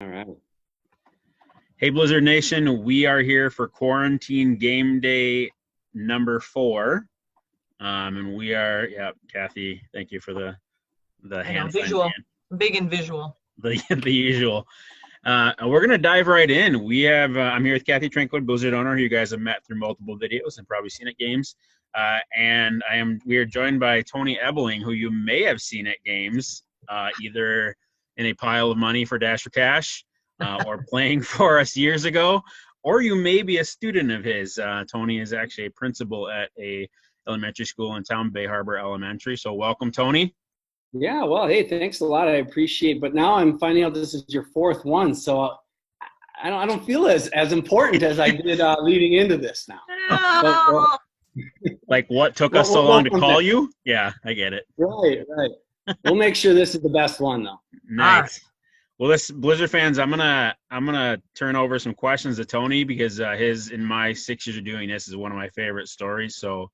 All right. Hey, Blizzard Nation, we are here for quarantine game day number 4. And we are, Kathy, thank you for the I know, hand signs visual, again. big and visual. The usual. And we're going to dive right in. We have, I'm here with Kathy Trinkwood, Blizzard owner, who you guys have met through multiple videos and probably seen at games. And we are joined by Tony Ebeling, who you may have seen at games, either in a pile of money for Dash for Cash, or playing for us years ago, or you may be a student of his. Tony is actually a principal at a elementary school in town, Bay Harbor Elementary. So welcome, Tony. Yeah, well, hey, thanks a lot. I appreciate. But now I'm finding out this is your 4th one, so I don't feel as important as I did leading into this now. No. Like what took us so long to call you? Yeah, I get it. Right. We'll make sure this is the best one, though. Nice. Well, this Blizzard fans, I'm gonna turn over some questions to Tony because his in my 6 years of doing this is one of my favorite stories. So,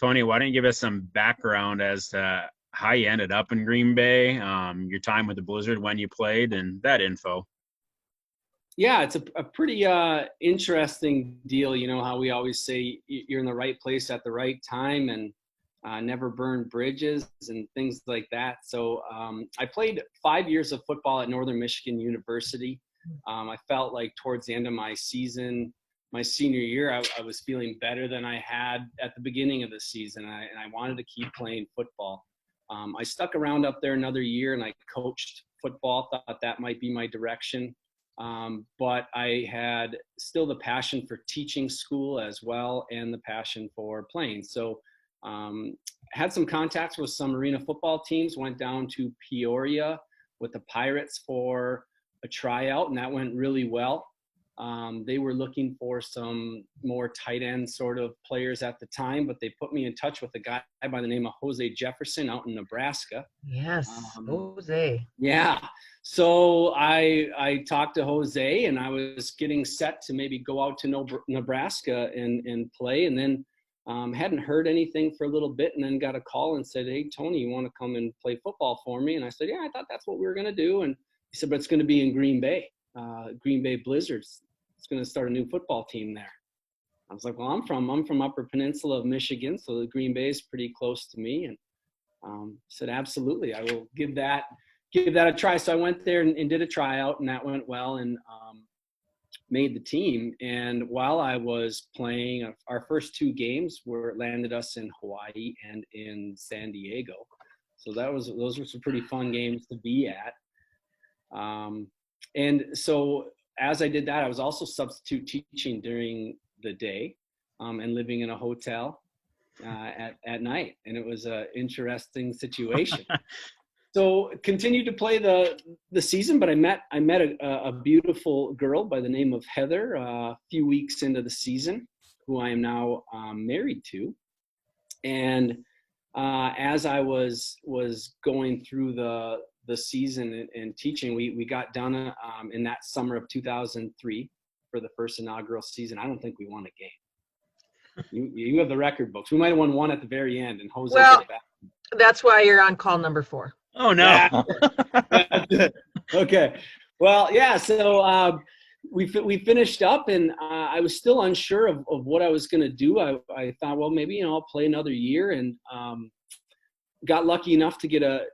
Tony, why don't you give us some background as to how you ended up in Green Bay, your time with the Blizzard, when you played, and that info. Yeah, it's a pretty interesting deal. You know how we always say you're in the right place at the right time and never burn bridges and things like that. So I played 5 years of football at Northern Michigan University. I felt like towards the end of my season, my senior year, I was feeling better than I had at the beginning of the season, and I wanted to keep playing football. I stuck around up there another year, and I coached football, thought that might be my direction. But I had still the passion for teaching school as well and the passion for playing. So had some contacts with some arena football teams, went down to Peoria with the Pirates for a tryout, and that went really well. They were looking for some more tight end sort of players at the time, but they put me in touch with a guy by the name of Jose Jefferson out in Nebraska. Yes, Jose. Yeah. So I talked to Jose, and I was getting set to maybe go out to Nebraska and play, and then hadn't heard anything for a little bit, and then got a call and said, "Hey, Tony, you want to come and play football for me?" And I said, "Yeah, I thought that's what we were going to do." And he said, "But it's going to be in Green Bay. Green Bay Blizzards. It's going to start a new football team there." I was like, "Well, I'm from Upper Peninsula of Michigan, so the Green Bay is pretty close to me." And said, "Absolutely, I will give that a try." So I went there and did a tryout, and that went well, and made the team. And while I was playing, our first 2 games landed us in Hawaii and in San Diego. So those were some pretty fun games to be at. And so as I did that, I was also substitute teaching during the day and living in a hotel at night. And it was an interesting situation. So continued to play the season, but I met a beautiful girl by the name of Heather a few weeks into the season, who I am now married to. And as I was going through the season and teaching, we got done in that summer of 2003 for the first inaugural season. I don't think we won a game. You have the record books. We might have won one at the very end, and Jose Well, did back. That's why you're on call number 4. Oh, no. Okay. Well, yeah. So we finished up, and I was still unsure of what I was going to do. I thought, well, maybe I'll play another year, and got lucky enough to get a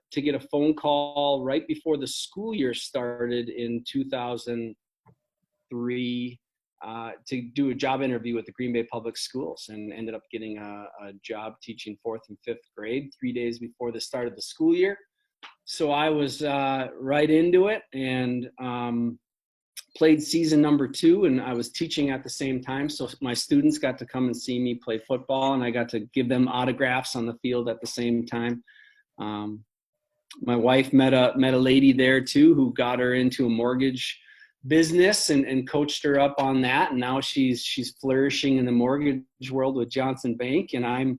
phone call right before the school year started in 2003 to do a job interview with the Green Bay Public Schools, and ended up getting a job teaching 4th and 5th grade 3 days before the start of the school year. So I was right into it, and played season number 2, and I was teaching at the same time. So my students got to come and see me play football, and I got to give them autographs on the field at the same time. My wife met a lady there too, who got her into a mortgage business and coached her up on that. And now she's flourishing in the mortgage world with Johnson Bank. And I'm,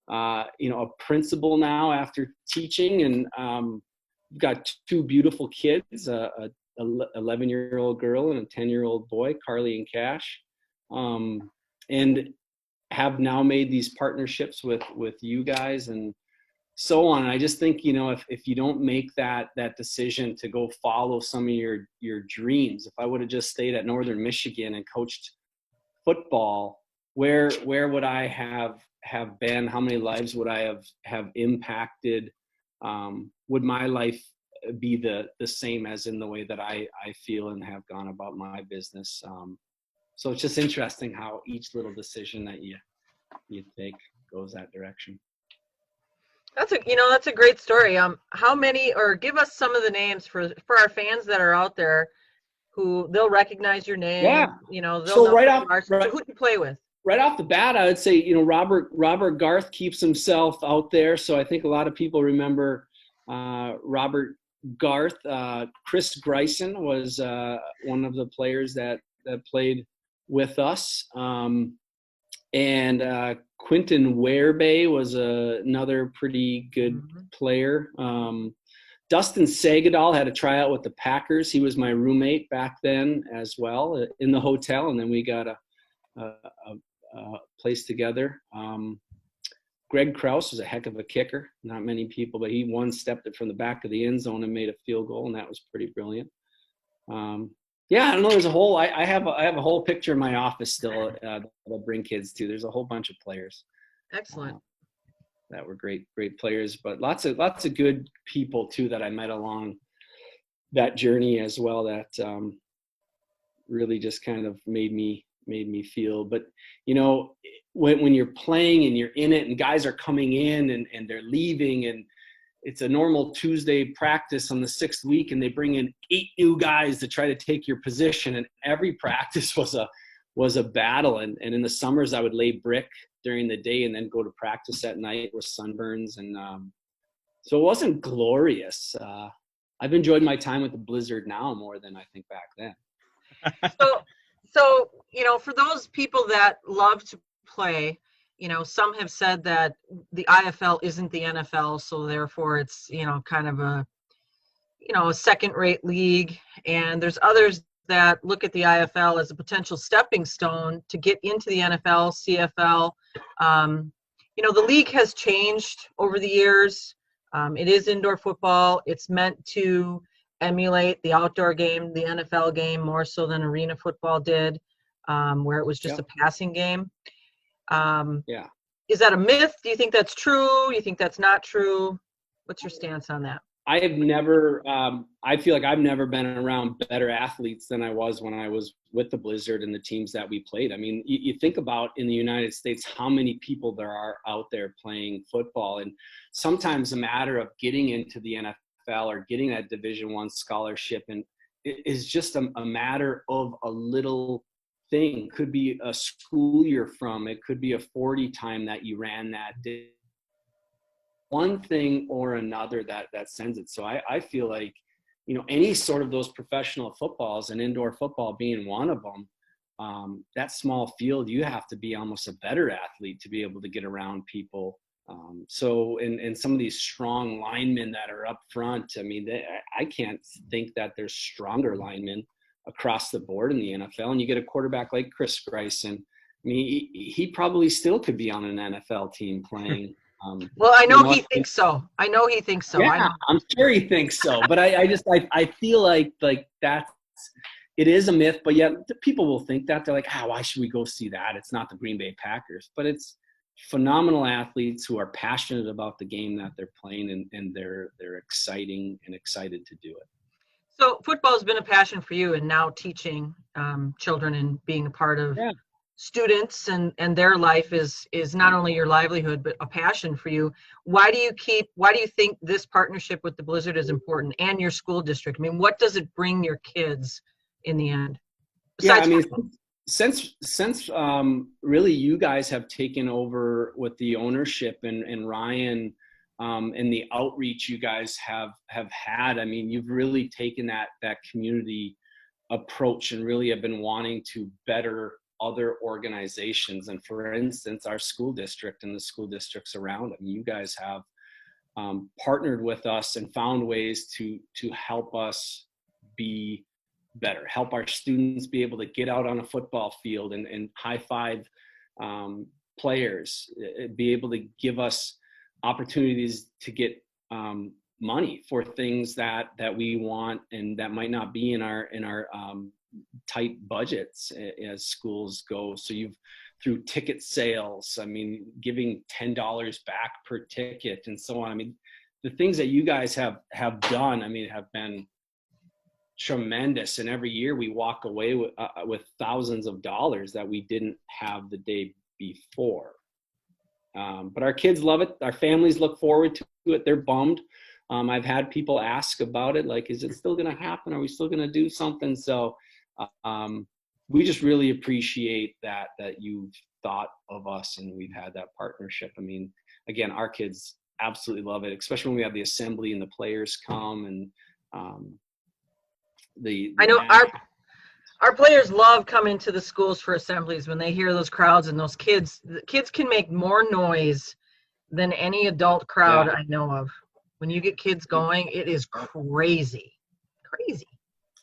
a principal now after teaching, and we've got 2 beautiful kids, a 11-year-old girl and a 10-year-old boy, Carly and Cash, and have now made these partnerships with you guys, and so on. And I just think, if you don't make that decision to go follow some of your dreams, if I would have just stayed at Northern Michigan and coached football, where would I have been? How many lives would I have impacted? Would my life be the same as in the way that I feel and have gone about my business? So it's just interesting how each little decision that you take goes that direction. That's a great story. How many, or give us some of the names for our fans that are out there who they'll recognize your name. Yeah. They'll So know right who off, you are. So who do you play with? Right off the bat, I would say, Robert Garth keeps himself out there. So I think a lot of people remember Robert Garth. Chris Greisen was one of the players that played with us. And Quentin Werbay was another pretty good player. Dustin Sagadol had a tryout with the Packers. He was my roommate back then as well in the hotel, and then we got a place together. Greg Krause was a heck of a kicker. Not many people, but he one-stepped it from the back of the end zone and made a field goal, and that was pretty brilliant. Yeah, I don't know. There's a whole. I have a whole picture in my office still that I'll bring kids to. There's a whole bunch of players. Excellent. That were great players, but lots of good people too that I met along that journey as well. That really just kind of made me feel. But when you're playing and you're in it, and guys are coming in and they're leaving, and it's a normal Tuesday practice on the 6th week, and they bring in 8 new guys to try to take your position, and every practice was a battle. And in the summers, I would lay brick during the day and then go to practice at night with sunburns. And so it wasn't glorious. I've enjoyed my time with the Blizzard now more than I think back then. So for those people that love to play, some have said that the IFL isn't the NFL, so therefore it's, kind of a second-rate league. And there's others that look at the IFL as a potential stepping stone to get into the NFL, CFL. The league has changed over the years. It is indoor football. It's meant to emulate the outdoor game, the NFL game, more so than arena football did, where it was just a passing game. Is that a myth? Do you think that's true? You think that's not true? What's your stance on that? I have never, I feel like I've never been around better athletes than I was when I was with the Blizzard and the teams that we played. I mean, you think about in the United States how many people there are out there playing football, and sometimes a matter of getting into the NFL or getting that Division I scholarship, and it is just a matter of a little thing. Could be a school you're from. It could be a 40 time that you ran that day. One thing or another that sends it. So I feel like, any sort of those professional footballs, and indoor football being one of them, that small field, you have to be almost a better athlete to be able to get around people. So some of these strong linemen that are up front, I mean, I can't think that there's stronger linemen across the board in the NFL. And you get a quarterback like Chris Greisen. I mean, he probably still could be on an NFL team playing. Well, I know he thinks so. Yeah, I'm sure he thinks so. But I feel like that's, it is a myth, but yet people will think that. They're like, why should we go see that? It's not the Green Bay Packers. But it's phenomenal athletes who are passionate about the game that they're playing, and they're excited to do it. So football has been a passion for you, and now teaching children and being a part of students and their life is not only your livelihood, but a passion for you. Why do you think this partnership with the Blizzard is important, and your school district? I mean, what does it bring your kids in the end? Since really you guys have taken over with the ownership and Ryan, and the outreach you guys have had, I mean, you've really taken that community approach and really have been wanting to better other organizations. And for instance, our school district and the school districts around it, you guys have partnered with us and found ways to help us be better, help our students be able to get out on a football field and high five players, be able to give us opportunities to get money for things that we want and that might not be in our tight budgets as schools go. So through ticket sales, I mean, giving $10 back per ticket and so on. I mean, the things that you guys have done, I mean, have been tremendous. And every year we walk away with thousands of dollars that we didn't have the day before. But our kids love it. Our families look forward to it. They're bummed. I've had people ask about it, like, is it still going to happen? Are we still going to do something? So we just really appreciate that you've thought of us and we've had that partnership. I mean, again, our kids absolutely love it, especially when we have the assembly and the players come and I know our players love coming to the schools for assemblies when they hear those crowds and those kids. The kids can make more noise than any adult crowd I know of. When you get kids going, it is crazy.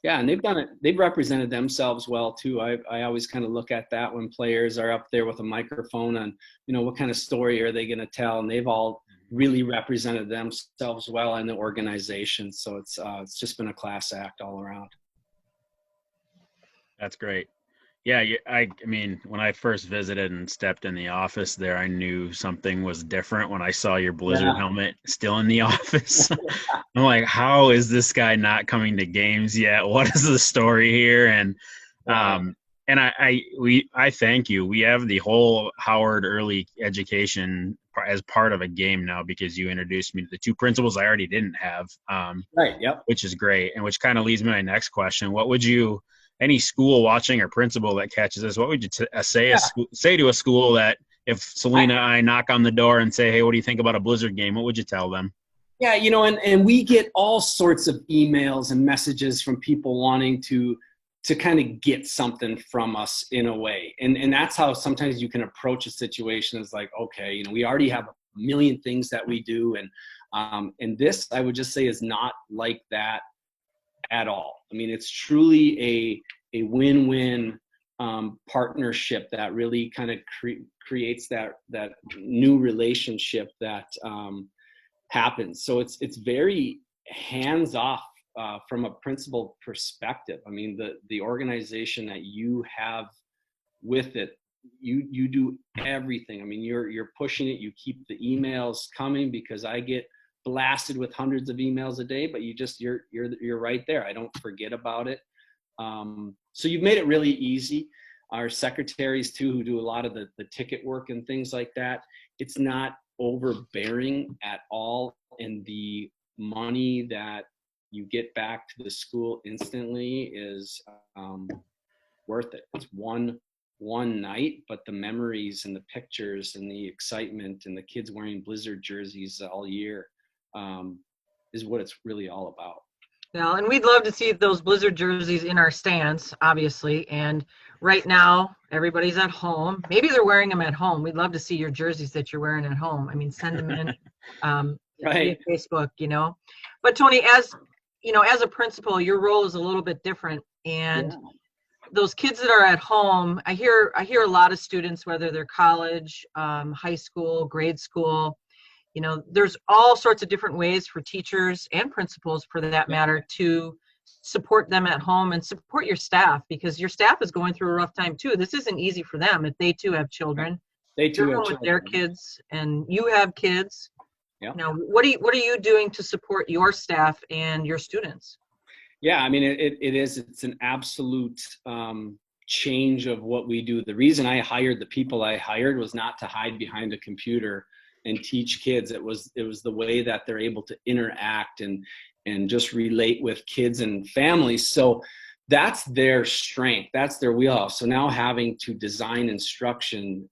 Yeah, and they've done it. They've represented themselves well too. I always kind of look at that when players are up there with a microphone and, you know, what kind of story are they going to tell? And they've all really represented themselves well in the organization. So it's just been a class act all around. That's great. Yeah, I mean, when I first visited and stepped in the office there, I knew something was different when I saw your Blizzard helmet still in the office. I'm like, how is this guy not coming to games yet? What is the story here? And I thank you. We have the whole Howard early education as part of a game now because you introduced me to the two principles I already didn't have. Right. Yep. Which is great, and which kind of leads me to my next question. What would you? Any school watching or principal that catches this, what would you say to a school that if Selena and I knock on the door and say, hey, what do you think about a Blizzard game? What would you tell them? Yeah, you know, and we get all sorts of emails and messages from people wanting to kind of get something from us in a way. And that's how sometimes you can approach a situation as like, okay, you know, we already have a million things that we do. And this, I would just say, is not like that at all. I mean, it's truly a win-win partnership that really kind of creates that new relationship that happens. So it's very hands-off from a principal perspective. I mean, the organization that you have with it, you do everything. I mean, you're pushing it. You keep the emails coming because I get blasted with hundreds of emails a day, but you're right there. I don't forget about it. So you've made it really easy. Our secretaries too, who do a lot of the ticket work and things like that, it's not overbearing at all. And the money that you get back to the school instantly is worth it. It's one night, but the memories and the pictures and the excitement and the kids wearing Blizzard jerseys all year is what it's really all about. Yeah, and we'd love to see those Blizzard jerseys in our stands, obviously. And right now, everybody's at home. Maybe they're wearing them at home. We'd love to see your jerseys that you're wearing at home. I mean, send them in via Facebook, you know. But Tony, as you know, as a principal, your role is a little bit different. And those kids that are at home, I hear a lot of students, whether they're college, high school, grade school. You know, there's all sorts of different ways for teachers and principals, for that matter, to support them at home and support your staff, because your staff is going through a rough time too. This isn't easy for them if they too have children. They too have children with their kids, and you have kids. Yeah. Now, what are you doing to support your staff and your students? Yeah, I mean, it's an absolute change of what we do. The reason I hired the people I hired was not to hide behind a computer and teach kids. It was the way that they're able to interact and just relate with kids and families. So that's their strength. That's their wheelhouse. So now having to design instruction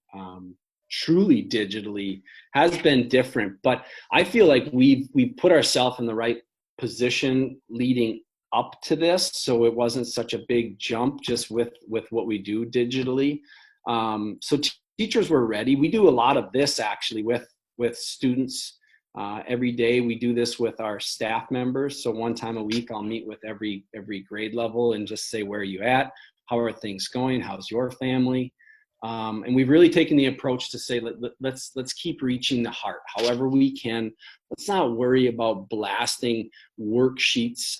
truly digitally has been different. But I feel like we've put ourselves in the right position leading up to this, so it wasn't such a big jump just with what we do digitally. So teachers were ready. We do a lot of this actually with students every day. We do this with our staff members. So one time a week, I'll meet with every grade level and just say, where are you at? How are things going? How's your family? And we've really taken the approach to say, let's keep reaching the heart however we can. Let's not worry about blasting worksheets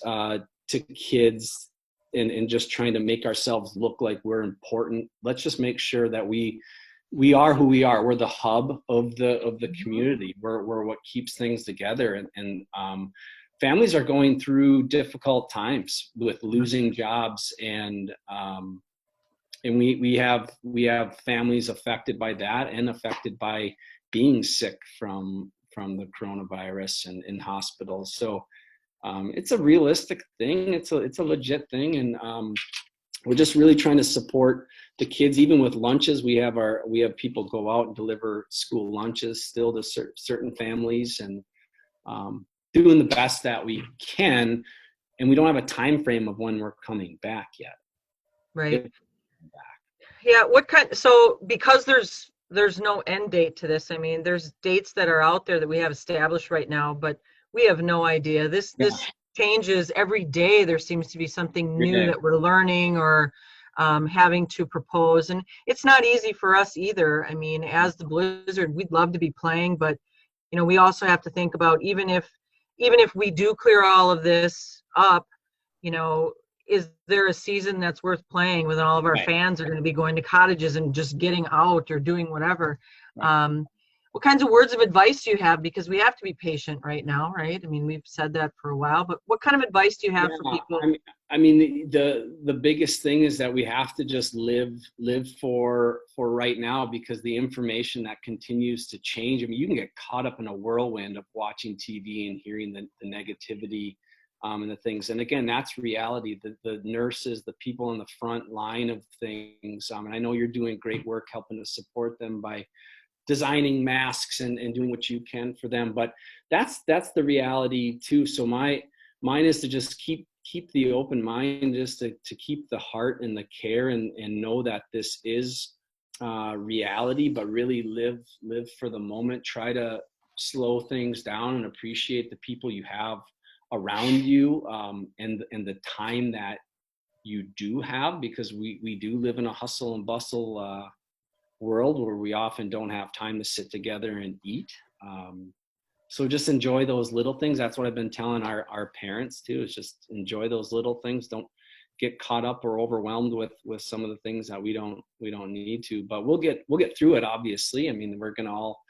to kids and just trying to make ourselves look like we're important. Let's just make sure that we are who we are. We're the hub of the community. We're what keeps things together. And families are going through difficult times with losing jobs, and we have families affected by that and affected by being sick from the coronavirus and in hospitals. So it's a realistic thing. It's a legit thing, and we're just really trying to support the kids. Even with lunches, we have people go out and deliver school lunches still to certain families, and doing the best that we can. And we don't have a time frame of when we're coming back yet. Right. Yeah. So because there's no end date to this. I mean, there's dates that are out there that we have established right now, but we have no idea. This changes every day. There seems to be something new that we're learning or having to propose, and it's not easy for us either. I mean, as the Blizzard, we'd love to be playing, but we also have to think about even if we do clear all of this up, is there a season that's worth playing when all of our fans are going to be going to cottages and just getting out or doing whatever? What kinds of words of advice do you have? Because we have to be patient right now, right? I mean, we've said that for a while, but what kind of advice do you have for people? I mean, the biggest thing is that we have to just live for right now, because the information that continues to change. I mean, you can get caught up in a whirlwind of watching TV and hearing the negativity and the things. And again, that's reality. The nurses, the people in the front line of things. And I know you're doing great work helping to support them by designing masks and doing what you can for them. But that's the reality too. So mine is to just keep the open mind, just to keep the heart and the care, and know that this is reality, but really live for the moment. Try to slow things down and appreciate the people you have around you, and the time that you do have, because we do live in a hustle and bustle world where we often don't have time to sit together and eat. So just enjoy those little things. That's what I've been telling our parents too, is just enjoy those little things. Don't get caught up or overwhelmed with some of the things that we don't need to, but we'll get through it. Obviously. I mean, we're going to all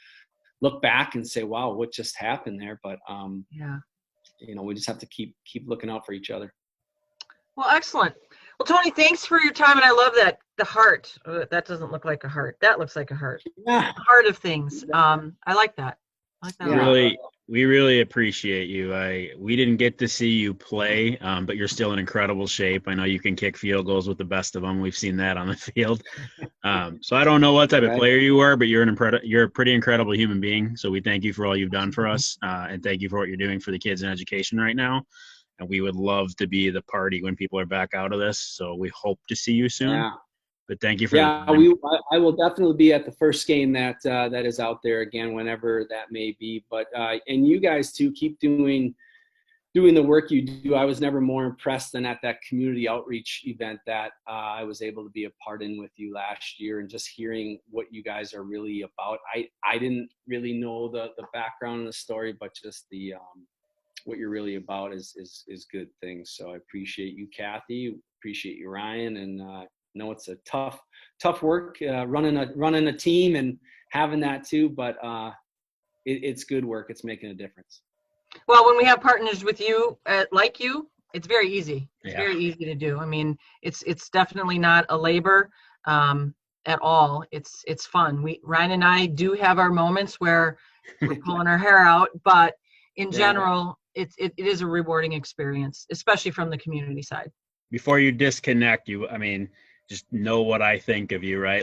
look back and say, wow, what just happened there? But we just have to keep looking out for each other. Well, excellent. Well, Tony, thanks for your time. And I love that. The heart, that doesn't look like a heart. That looks like a heart. Yeah. The heart of things. I like that. We really appreciate you. We didn't get to see you play, but you're still in incredible shape. I know you can kick field goals with the best of them. We've seen that on the field. So I don't know what type of player you are, but you're a pretty incredible human being. So we thank you for all you've done for us, and thank you for what you're doing for the kids in education right now. And we would love to be the party when people are back out of this. So we hope to see you soon. Yeah. But thank you for I will definitely be at the first game that is out there again, whenever that may be. But and you guys too, keep doing the work you do. I was never more impressed than at that community outreach event that I was able to be a part in with you last year, and just hearing what you guys are really about. I didn't really know the background and the story, but just the what you're really about is good things. So I appreciate you, Kathy. Appreciate you, Ryan, and know it's a tough work running a team and having that too, but it's good work. It's making a difference. Well, when we have partners with you, like you, it's very easy. It's very easy to do. I mean, it's definitely not a labor at all. It's fun. Ryan and I do have our moments where we're pulling our hair out, but in general, it is a rewarding experience, especially from the community side. Before you disconnect, just know what I think of you, right?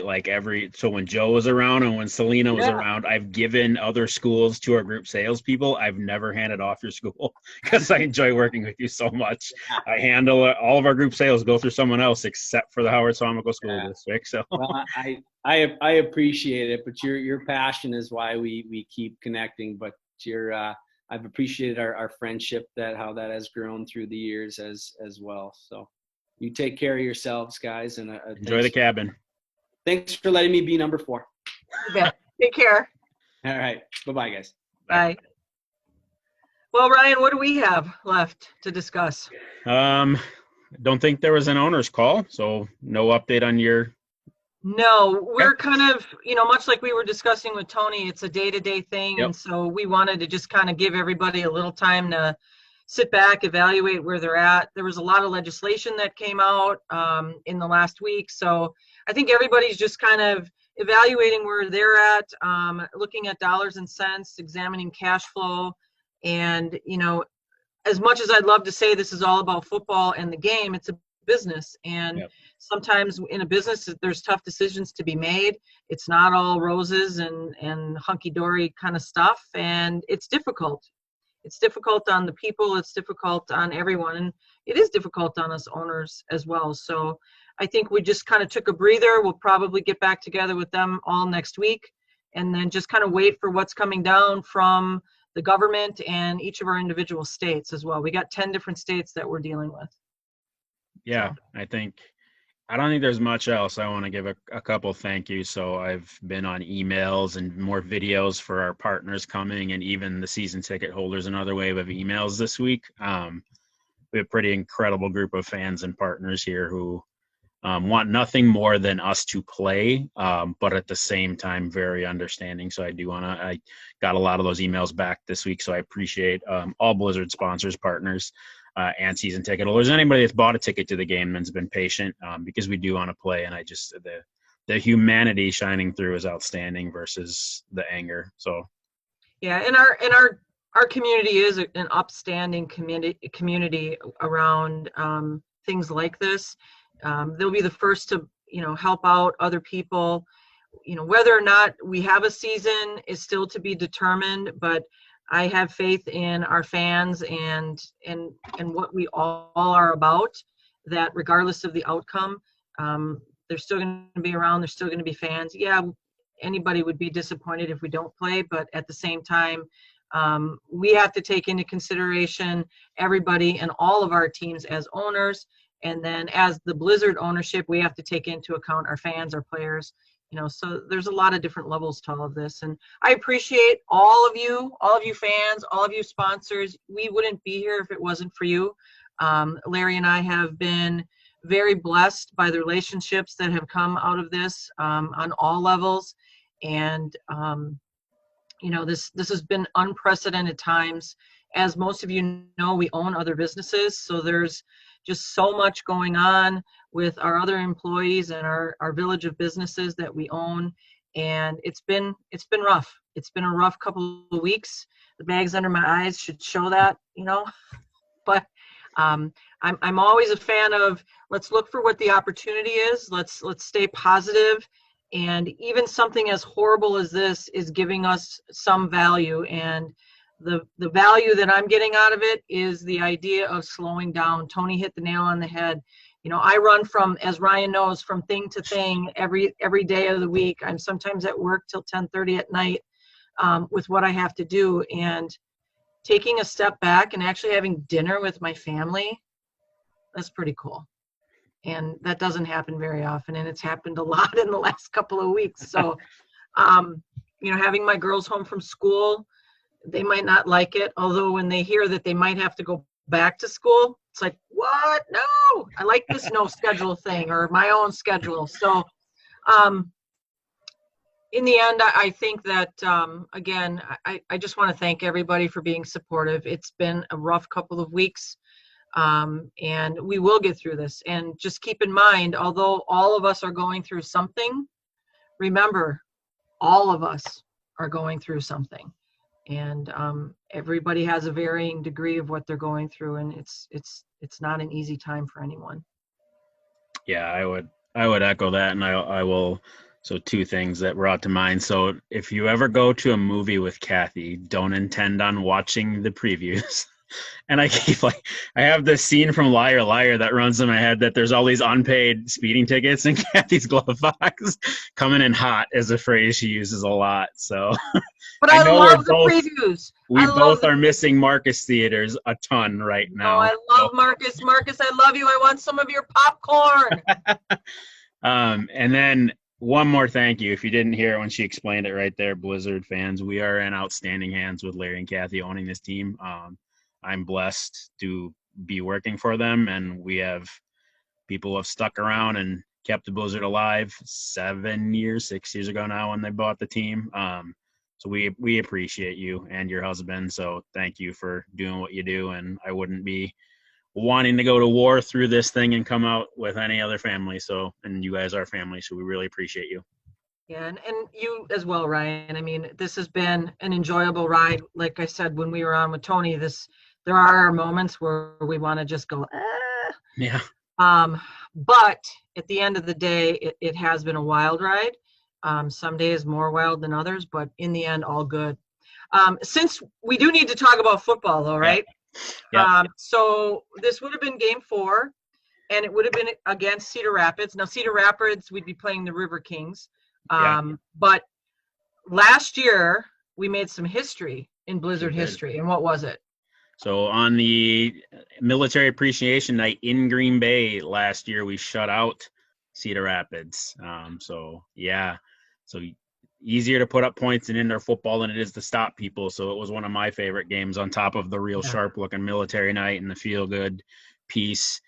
So when Joe was around and when Selena was around, I've given other schools to our group salespeople. I've never handed off your school because I enjoy working with you so much. I handle all of our group sales go through someone else except for the Howard Somico School District. So well, I appreciate it, but your passion is why we keep connecting. But I've appreciated our friendship, how that has grown through the years as well. So. You take care of yourselves, guys, and enjoy the cabin. Thanks for letting me be number 4. You bet. Take care. All right. Bye-bye, guys. Bye. Well, Ryan, what do we have left to discuss? Don't think there was an owner's call, so no update on your. No, we're kind of, much like we were discussing with Tony, it's a day-to-day thing. Yep. And so we wanted to just kind of give everybody a little time to sit back, evaluate where they're at. There was a lot of legislation that came out in the last week. So I think everybody's just kind of evaluating where they're at, looking at dollars and cents, examining cash flow. And, as much as I'd love to say this is all about football and the game, it's a business. And sometimes in a business, there's tough decisions to be made. It's not all roses and hunky-dory kind of stuff. And it's difficult. It's difficult on the people. It's difficult on everyone. And it is difficult on us owners as well. So I think we just kind of took a breather. We'll probably get back together with them all next week and then just kind of wait for what's coming down from the government and each of our individual states as well. We got 10 different states that we're dealing with. Yeah, I don't think there's much else. I want to give a couple thank yous. So I've been on emails and more videos for our partners coming, and even the season ticket holders, another wave of emails this week. We have a pretty incredible group of fans and partners here who want nothing more than us to play, but at the same time, very understanding. So I got a lot of those emails back this week. So I appreciate all Blizzard sponsors, partners, and season ticket holders. Anybody that's bought a ticket to the game and's been patient because we do want to play. And the humanity shining through is outstanding versus the anger. So, yeah. And our community is an upstanding community around things like this. They'll be the first to, help out other people. Whether or not we have a season is still to be determined, but I have faith in our fans and what we all are about, that regardless of the outcome, they're still going to be around. They're still going to be fans. Yeah, anybody would be disappointed if we don't play, but at the same time, we have to take into consideration everybody and all of our teams as owners. And then as the Blizzard ownership, we have to take into account our fans, our players, so there's a lot of different levels to all of this. And I appreciate all of you fans, all of you sponsors. We wouldn't be here if it wasn't for you. Larry and I have been very blessed by the relationships that have come out of this on all levels. And, this has been unprecedented times. As most of you know, we own other businesses. So there's just so much going on with our other employees and our village of businesses that we own. And it's been rough. It's been a rough couple of weeks. The bags under my eyes should show that, but I'm always a fan of, let's look for what the opportunity is. Let's stay positive. And even something as horrible as this is giving us some value. And the value that I'm getting out of it is the idea of slowing down. Tony hit the nail on the head. I run from, as Ryan knows, from thing to thing every day of the week. I'm sometimes at work till 10:30 at night with what I have to do. And taking a step back and actually having dinner with my family, that's pretty cool. And that doesn't happen very often. And it's happened a lot in the last couple of weeks. So, having my girls home from school, they might not like it. Although when they hear that they might have to go back to school, it's like, what? No, I like this no schedule thing or my own schedule. So in the end, I think that, again, I just want to thank everybody for being supportive. It's been a rough couple of weeks, and we will get through this. And just keep in mind, although all of us are going through something, remember, all of us are going through something. And everybody has a varying degree of what they're going through, and it's not an easy time for anyone. Yeah, I would echo that, and I will. So 2 things that brought to mind. So if you ever go to a movie with Kathy, don't intend on watching the previews. And I have this scene from Liar Liar that runs in my head that there's all these unpaid speeding tickets in Kathy's glove box. Coming in hot is a phrase she uses a lot. So, but I love the previews. We both are missing Marcus Theaters a ton right now. Oh, I love Marcus. Marcus, I love you. I want some of your popcorn. And then one more thank you. If you didn't hear it when she explained it right there, Blizzard fans, we are in outstanding hands with Larry and Kathy owning this team. I'm blessed to be working for them, and we have people who have stuck around and kept the Blizzard alive 6 years ago now when they bought the team. So we appreciate you and your husband. So thank you for doing what you do. And I wouldn't be wanting to go to war through this thing and come out with any other family. So, and you guys are family, so we really appreciate you. Yeah, and you as well, Ryan. I mean, this has been an enjoyable ride. Like I said, when we were on with Tony, there are moments where we want to just go, Yeah. But at the end of the day, it has been a wild ride. Some days more wild than others, but in the end, all good. Since we do need to talk about football, though, right? Yeah. So this would have been game 4, and it would have been against Cedar Rapids. Now, Cedar Rapids, we'd be playing the River Kings. But last year, we made some history in Blizzard history. And what was it? So on the Military Appreciation Night in Green Bay last year, we shut out Cedar Rapids. So easier to put up points in indoor football than it is to stop people. So it was one of my favorite games on top of the real sharp-looking military night and the feel-good piece.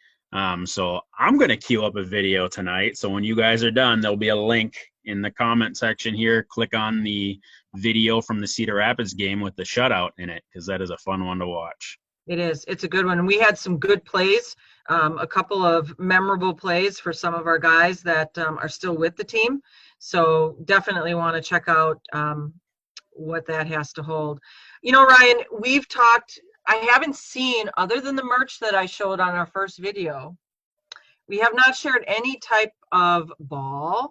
So I'm going to queue up a video tonight. So when you guys are done, there'll be a link in the comment section here. Click on the video from the Cedar Rapids game with the shutout in it, because that is a fun one to watch. It is. It's a good one. And we had some good plays, a couple of memorable plays for some of our guys that are still with the team. So definitely want to check out what that has to hold. You know, Ryan, we've talked, I haven't seen, other than the merch that I showed on our first video, we have not shared any type of ball,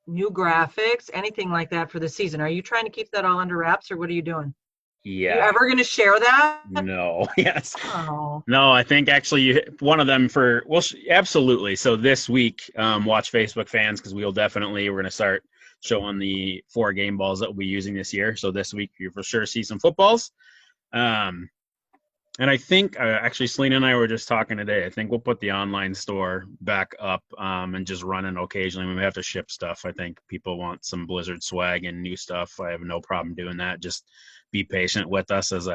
new graphics, anything like that for the season. Are you trying to keep that all under wraps, or what are you doing? Yeah. Are you ever going to share that? No. Yes. Oh. No, I think actually one of them absolutely. So this week, watch Facebook fans, because we're going to start showing the 4 game balls that we'll be using this year. So this week you for sure see some footballs. And I think actually Selena and I were just talking today. I think we'll put the online store back up and just run it occasionally when we have to ship stuff. I think people want some Blizzard swag and new stuff. I have no problem doing that. Just be patient with us as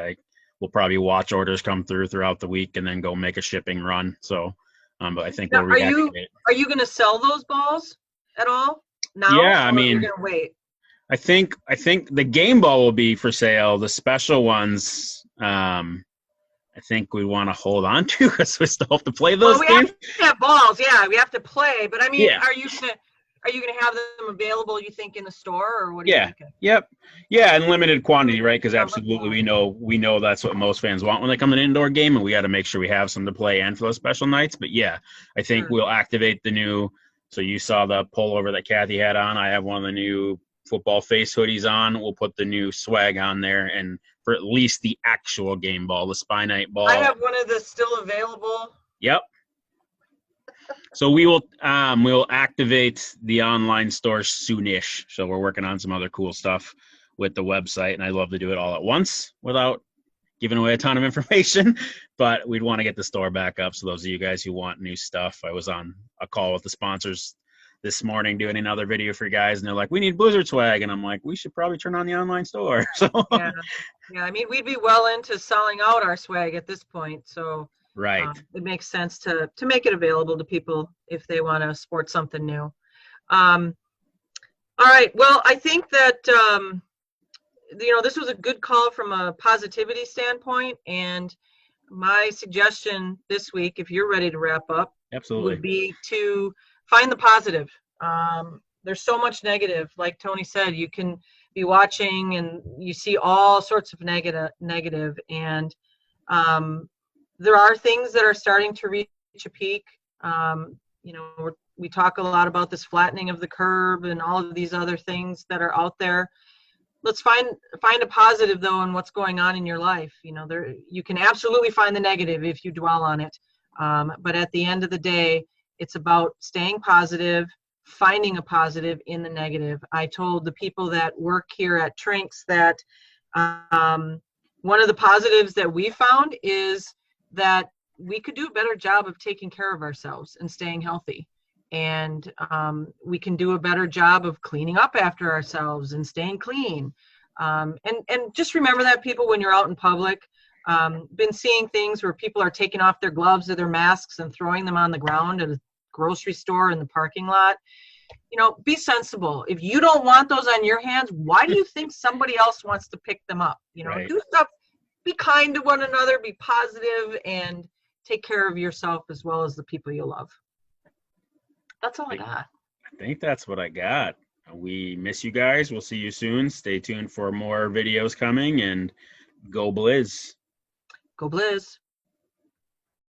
we'll probably watch orders come throughout the week and then go make a shipping run. So, but I think now, we'll reactivate. Are you going to sell those balls at all now? Yeah, I mean, you're going to wait. I think the game ball will be for sale. The special ones, I think we want to hold on to because we still have to play those games. We have balls, yeah. We have to play, but I mean, yeah. Are you gonna have them available? You think in the store, or what? Are you thinking? Yep, yeah, in limited quantity, right? Because absolutely, we know that's what most fans want when they come to an indoor game, and we got to make sure we have some to play and for those special nights. But yeah, I think we'll activate the new. So you saw the pullover that Kathy had on. I have one of the new football face hoodies on. We'll put the new swag on there, and for at least the actual game ball, the Spy-Night ball. I have one of the still available. Yep. So we'll activate the online store soonish. So we're working on some other cool stuff with the website, and I'd love to do it all at once without giving away a ton of information, but we'd want to get the store back up. So those of you guys who want new stuff, I was on a call with the sponsors this morning doing another video for you guys, and they're like, we need Blizzard swag, and I'm like, we should probably turn on the online store. So yeah, I mean, we'd be well into selling out our swag at this point, so right, it makes sense to make it available to people if they want to sport something new. All right, well, I think that this was a good call from a positivity standpoint, and my suggestion this week, if you're ready to wrap up, absolutely, would be to find the positive. There's so much negative. Like Tony said, you can be watching and you see all sorts of negative, and there are things that are starting to reach a peak. We talk a lot about this flattening of the curve and all of these other things that are out there. Let's find a positive, though, in what's going on in your life. You can absolutely find the negative if you dwell on it. But at the end of the day, it's about staying positive, finding a positive in the negative. I told the people that work here at Trinks that one of the positives that we found is that we could do a better job of taking care of ourselves and staying healthy. and we can do a better job of cleaning up after ourselves and staying clean. And just remember that, people, when you're out in public. Been seeing things where people are taking off their gloves or their masks and throwing them on the ground at a grocery store in the parking lot. Be sensible. If you don't want those on your hands, why do you think somebody else wants to pick them up? Right. Do stuff, be kind to one another, be positive, and take care of yourself as well as the people you love. That's all I got. I think that's what I got. We miss you guys. We'll see you soon. Stay tuned for more videos coming, and go Blizz. Go Blizz.